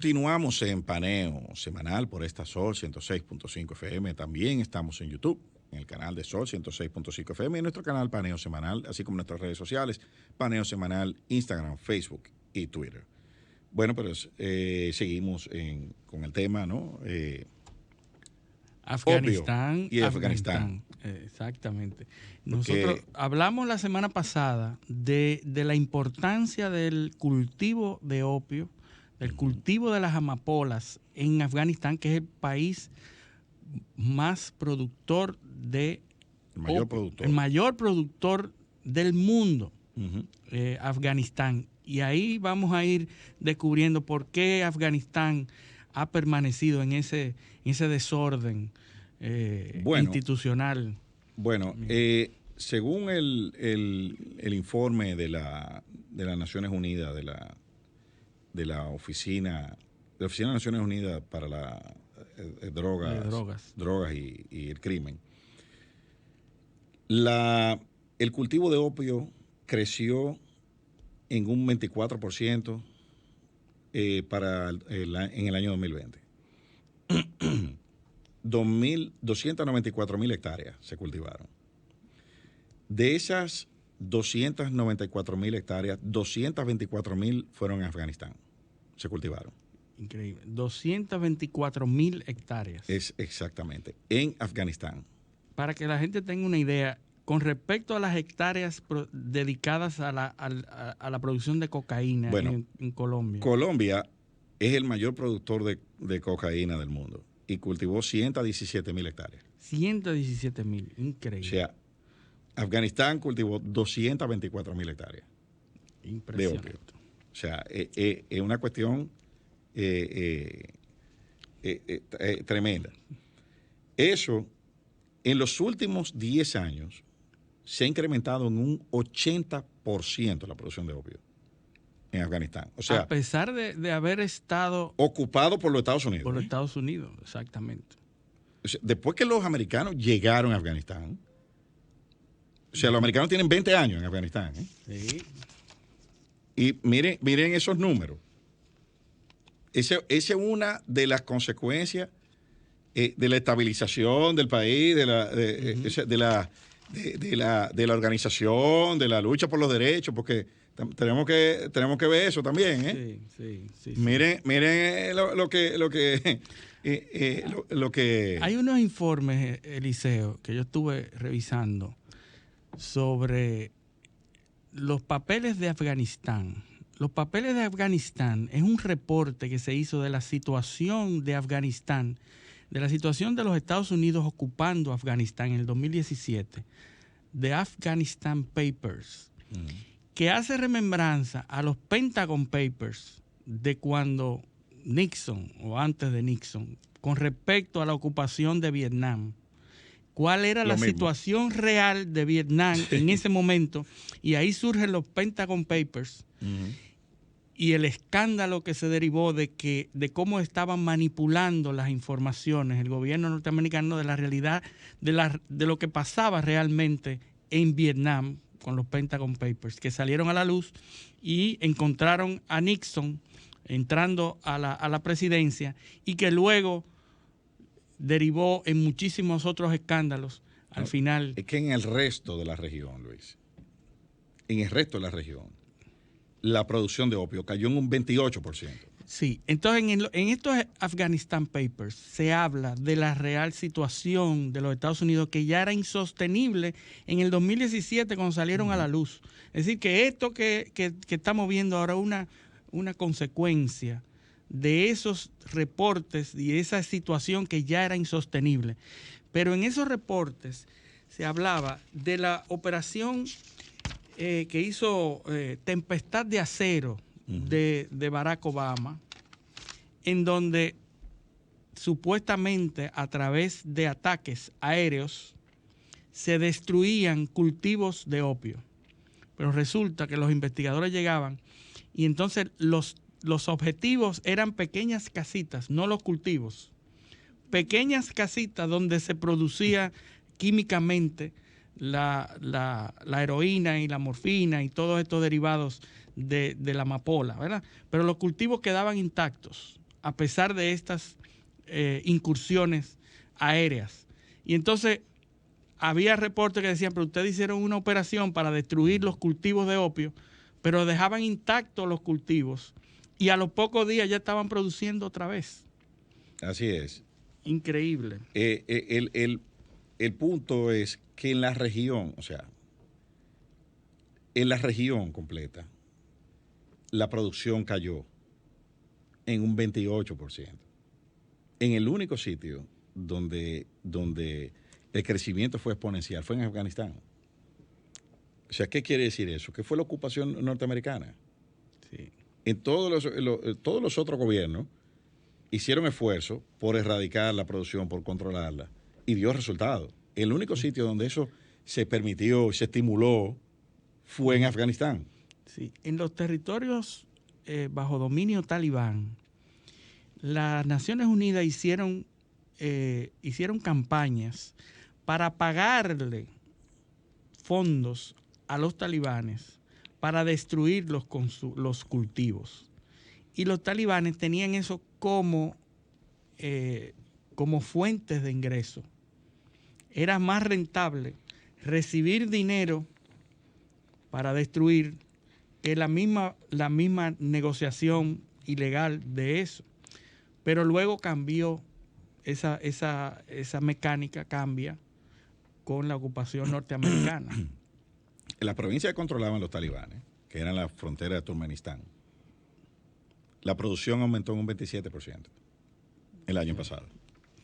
Continuamos en Paneo Semanal por esta Sol 106.5 FM. También estamos en YouTube, en el canal de Sol 106.5 FM, y en nuestro canal Paneo Semanal, así como en nuestras redes sociales, Paneo Semanal, Instagram, Facebook y Twitter. Bueno, pero seguimos con el tema, ¿no? Afganistán y Afganistán. Exactamente. Nosotros hablamos la semana pasada de la importancia del cultivo de opio, del cultivo de las amapolas en Afganistán, que es el país más productor de el mayor productor del mundo, Afganistán. Y ahí vamos a ir descubriendo por qué Afganistán ha permanecido en ese desorden institucional. Bueno, según el informe de las Naciones Unidas, de la Oficina de Naciones Unidas para la drogas y el crimen, el cultivo de opio creció en un 24% en el año 2020. 294.000 hectáreas se cultivaron. De esas 294.000 hectáreas, 224.000 fueron en Afganistán. Se cultivaron. Increíble. 224.000 hectáreas. Es exactamente. En Afganistán. Para que la gente tenga una idea, con respecto a las hectáreas dedicadas a la producción de cocaína en Colombia. Colombia es el mayor productor de cocaína del mundo y cultivó 117.000 hectáreas. 117.000, increíble. O sea, Afganistán cultivó 224.000 hectáreas. Impresionante. De opio. O sea, es una cuestión tremenda. Eso, en los últimos 10 años, se ha incrementado en un 80% la producción de opio en Afganistán. O sea, a pesar de haber estado ocupado por los Estados Unidos. Por los Estados Unidos, exactamente. O sea, después que los americanos llegaron a Afganistán, o sea, los americanos tienen 20 años en Afganistán. Sí. Y miren esos números. Esa es una de las consecuencias de la estabilización del país, de la organización, de la lucha por los derechos, porque tenemos que ver eso también. Sí. Miren lo que hay unos informes, Eliseo, que yo estuve revisando sobre los papeles de Afganistán. Los papeles de Afganistán es un reporte que se hizo de la situación de Afganistán, de la situación de los Estados Unidos ocupando Afganistán en el 2017, de Afghanistan Papers, que hace remembranza a los Pentagon Papers de cuando Nixon o antes de Nixon, con respecto a la ocupación de Vietnam. ¿Cuál era la situación real de Vietnam en ese momento? Y ahí surgen los Pentagon Papers y el escándalo que se derivó de cómo estaban manipulando las informaciones el gobierno norteamericano de la realidad de lo que pasaba realmente en Vietnam con los Pentagon Papers, que salieron a la luz y encontraron a Nixon entrando a la presidencia y que luego derivó en muchísimos otros escándalos al final. Es que en el resto de la región, Luis, la producción de opio cayó en un 28%. Sí, entonces en estos Afghanistan Papers se habla de la real situación de los Estados Unidos, que ya era insostenible en el 2017 cuando salieron a la luz. Es decir, que esto que estamos viendo ahora es una consecuencia de esos reportes y esa situación que ya era insostenible. Pero en esos reportes se hablaba de la operación que hizo Tempestad de Acero de Barack Obama, en donde supuestamente a través de ataques aéreos se destruían cultivos de opio. Pero resulta que los investigadores llegaban y entonces los objetivos eran pequeñas casitas, no los cultivos. Pequeñas casitas donde se producía químicamente la heroína y la morfina y todos estos derivados de la amapola, ¿verdad? Pero los cultivos quedaban intactos. a pesar de estas incursiones aéreas. Y entonces había reportes que decían, pero ustedes hicieron una operación para destruir los cultivos de opio, pero dejaban intactos los cultivos y a los pocos días ya estaban produciendo otra vez. Así es. Increíble. El punto es que en la región, o sea, en la región completa, la producción cayó en un 28%. En el único sitio donde el crecimiento fue exponencial fue en Afganistán. O sea, ¿qué quiere decir eso? Que fue la ocupación norteamericana. Sí. En todos los otros gobiernos hicieron esfuerzos por erradicar la producción, por controlarla, y dio resultados. El único sitio donde eso se permitió, se estimuló, fue en Afganistán. Sí. En los territorios bajo dominio talibán, las Naciones Unidas hicieron campañas para pagarle fondos a los talibanes para destruir los cultivos. Y los talibanes tenían eso como fuentes de ingreso. Era más rentable recibir dinero para destruir que la misma negociación ilegal de eso. Pero luego cambió, esa mecánica cambia con la ocupación norteamericana. En la provincia que controlaban los talibanes, que eran la frontera de Turkmenistán, la producción aumentó en un 27% el año pasado.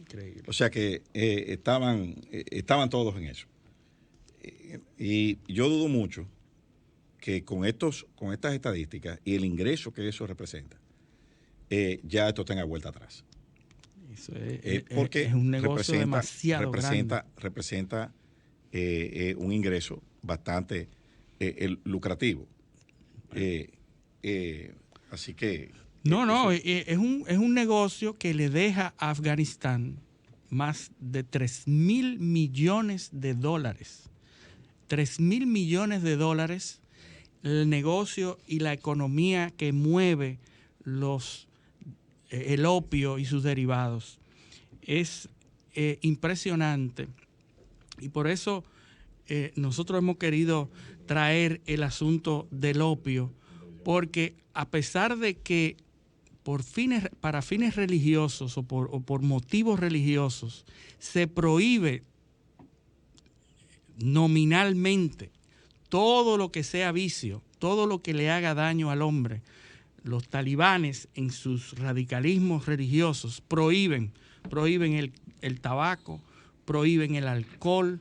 Increíble. O sea que estaban todos en eso. Y yo dudo mucho que con estas estadísticas y el ingreso que eso representa, ya esto tenga vuelta atrás. Eso porque es un negocio demasiado grande. Representa un ingreso bastante lucrativo. Así que... es un negocio que le deja a Afganistán más de 3.000 millones de dólares. 3.000 millones de dólares, el negocio y la economía que mueve el opio y sus derivados. Es impresionante. Y por eso nosotros hemos querido traer el asunto del opio, porque a pesar de que para fines religiosos o por motivos religiosos se prohíbe nominalmente todo lo que sea vicio, todo lo que le haga daño al hombre, los talibanes en sus radicalismos religiosos prohíben el tabaco, prohíben el alcohol,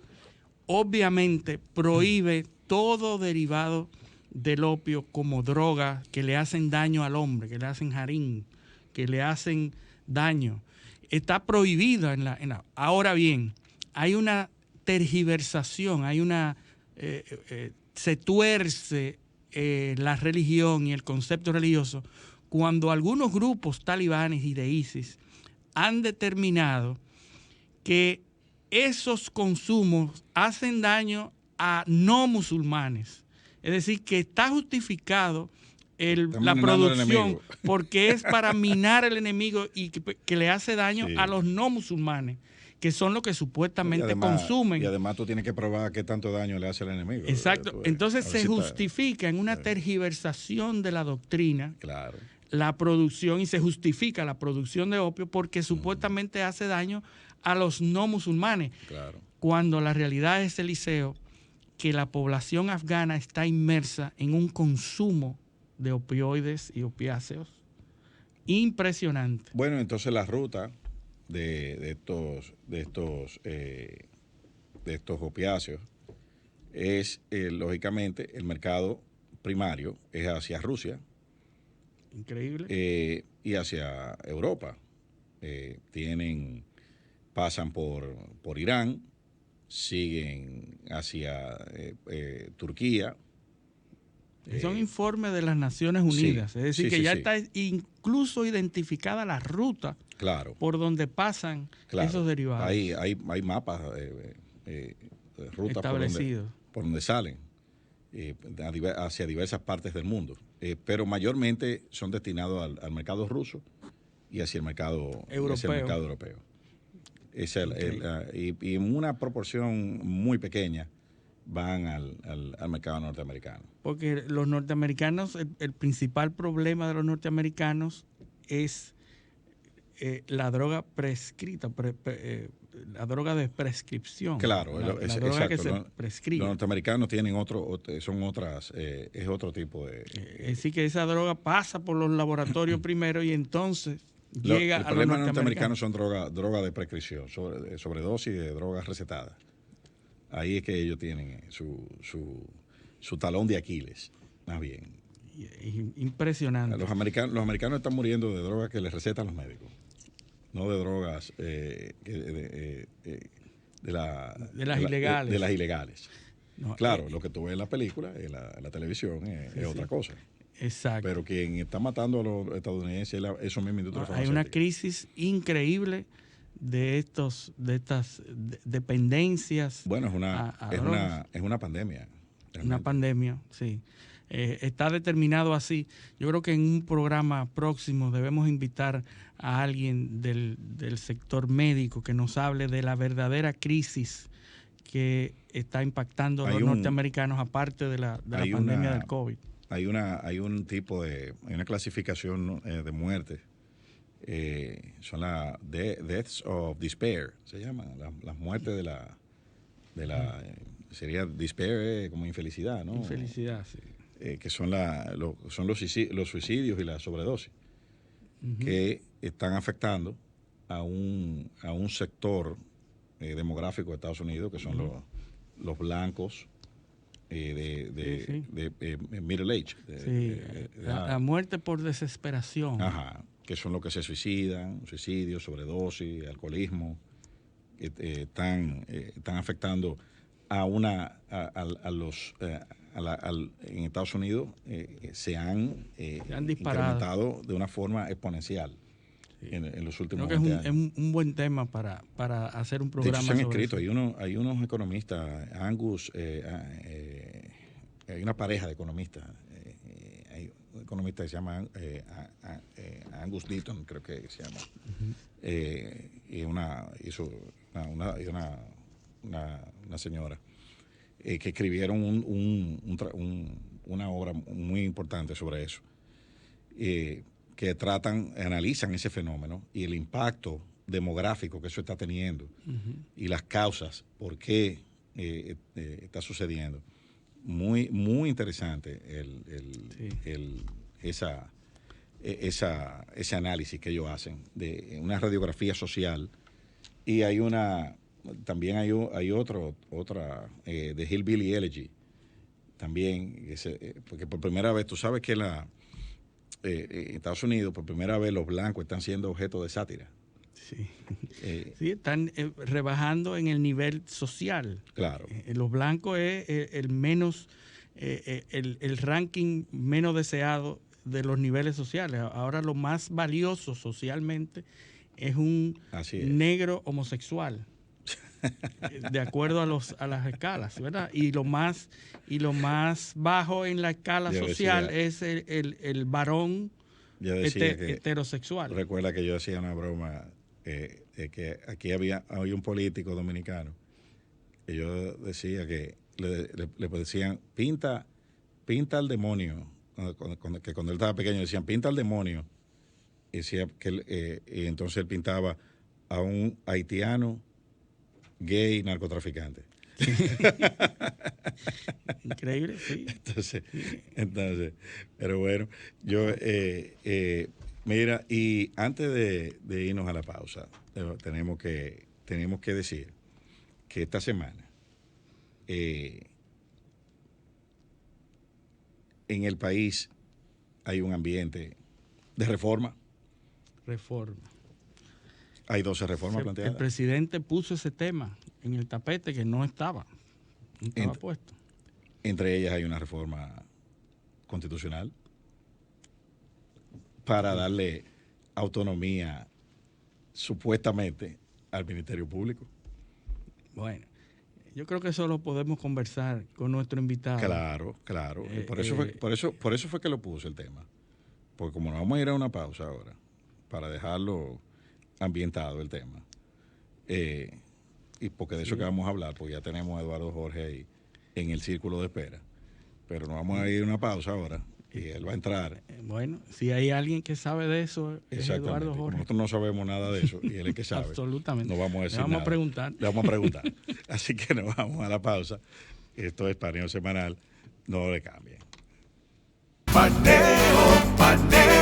obviamente prohíbe todo derivado del opio como droga que le hacen daño al hombre, que le hacen harín, que le hacen daño. Está prohibido Ahora bien, hay una tergiversación, se tuerce la religión y el concepto religioso cuando algunos grupos talibanes y de ISIS han determinado que esos consumos hacen daño a no musulmanes. Es decir, que está justificado la producción porque es para minar al enemigo y que le hace daño a los no musulmanes, que son los que supuestamente consumen. Y además tú tienes que probar qué tanto daño le hace al enemigo. Exacto. Entonces se justifica en una tergiversación de la doctrina la producción, y se justifica la producción de opio porque supuestamente hace daño a los no musulmanes. Claro. Cuando la realidad es, Eliseo, que la población afgana está inmersa en un consumo de opioides y opiáceos impresionante. Bueno, entonces la ruta de estos opiáceos es, lógicamente, el mercado primario es hacia Rusia. Increíble. Y hacia Europa. Pasan por Irán, siguen hacia Turquía. Son informes de las Naciones Unidas. Es decir, que ya está incluso identificada la ruta por donde pasan esos derivados. Hay mapas rutas establecidos por donde salen hacia diversas partes del mundo. Pero mayormente son destinados al mercado ruso y hacia el mercado europeo. Y en una proporción muy pequeña van al mercado norteamericano. Porque los norteamericanos, el principal problema de los norteamericanos es la droga prescrita, la droga de prescripción. Claro, la droga que se prescribe. Los norteamericanos tienen es otro tipo de... Es decir, que esa droga pasa por los laboratorios primero y entonces llega a los norteamericanos. El problema de los norteamericanos son droga de prescripción, sobredosis de drogas recetadas. Ahí es que ellos tienen su talón de Aquiles, más bien. Impresionante. Los americanos están muriendo de drogas que les recetan los médicos, no de drogas de las ilegales. De las ilegales. No, claro, lo que tú ves en la película, en la televisión, es otra cosa. Exacto. Pero quien está matando a los estadounidenses es eso mismo industria farmacéutica. Hay una crisis increíble de estas dependencias. Bueno, es una pandemia. Realmente. Una pandemia, sí. Está determinado así. Yo creo que en un programa próximo debemos invitar a alguien del sector médico que nos hable de la verdadera crisis que está impactando a los norteamericanos, aparte de la pandemia del COVID. Hay una clasificación de muerte. Son las deaths of despair, se llaman, las muertes de la sería despair como infelicidad, ¿no? Infelicidad, sí. Que son los suicidios y la sobredosis, que están afectando a un sector demográfico de Estados Unidos, que son los blancos de middle age. La muerte por desesperación. Ajá, que son los que se suicidan, suicidios, sobredosis, alcoholismo, están afectando en Estados Unidos se han incrementado de una forma exponencial en los últimos años. Creo que es un buen tema para hacer un programa. De hecho, se han escrito, hay unos economistas, hay una pareja de economistas, hay un economista que se llama Angus Deaton, creo que se llama, y una señora que escribieron una obra muy importante sobre eso, que analizan ese fenómeno y el impacto demográfico que eso está teniendo y las causas por qué está sucediendo. Muy, muy interesante ese análisis que ellos hacen de una radiografía social. Y también hay otra de Hillbilly Elegy, también, porque por primera vez, tú sabes que en Estados Unidos, por primera vez los blancos están siendo objeto de sátira. Sí, sí, están rebajando en el nivel social. Claro. Los blancos es el menos, el ranking menos deseado de los niveles sociales. Ahora lo más valioso socialmente es un negro homosexual, de acuerdo a las escalas, ¿verdad? Y lo más bajo en la escala social es el varón heterosexual. Recuerda que yo hacía una broma que aquí había un político dominicano que yo decía que le decían pinta al demonio, que cuando él estaba pequeño decían pinta al demonio, y decía que y entonces él pintaba a un haitiano gay narcotraficante. Increíble, sí. Entonces, pero bueno, yo mira, y antes de irnos a la pausa, tenemos que decir que esta semana en el país hay un ambiente de reforma. Hay 12 reformas planteadas. El presidente puso ese tema en el tapete que no estaba puesto. Entre ellas hay una reforma constitucional para darle autonomía supuestamente al Ministerio Público. Bueno, yo creo que eso lo podemos conversar con nuestro invitado. Claro. Por eso fue que lo puse el tema. Porque como nos vamos a ir a una pausa ahora, para dejarlo ambientado el tema. Y porque de eso que vamos a hablar, pues ya tenemos a Eduardo Jorge ahí en el círculo de espera. Pero nos vamos a ir a una pausa ahora y él va a entrar. Bueno, si hay alguien que sabe de eso, es Eduardo Jorge. Nosotros no sabemos nada de eso y él es el que sabe. Absolutamente. No vamos a decir Le vamos nada. a preguntar. Le vamos a preguntar. Así que nos vamos a la pausa. Esto es Paneo Semanal. No le cambien. Paneo, paneo.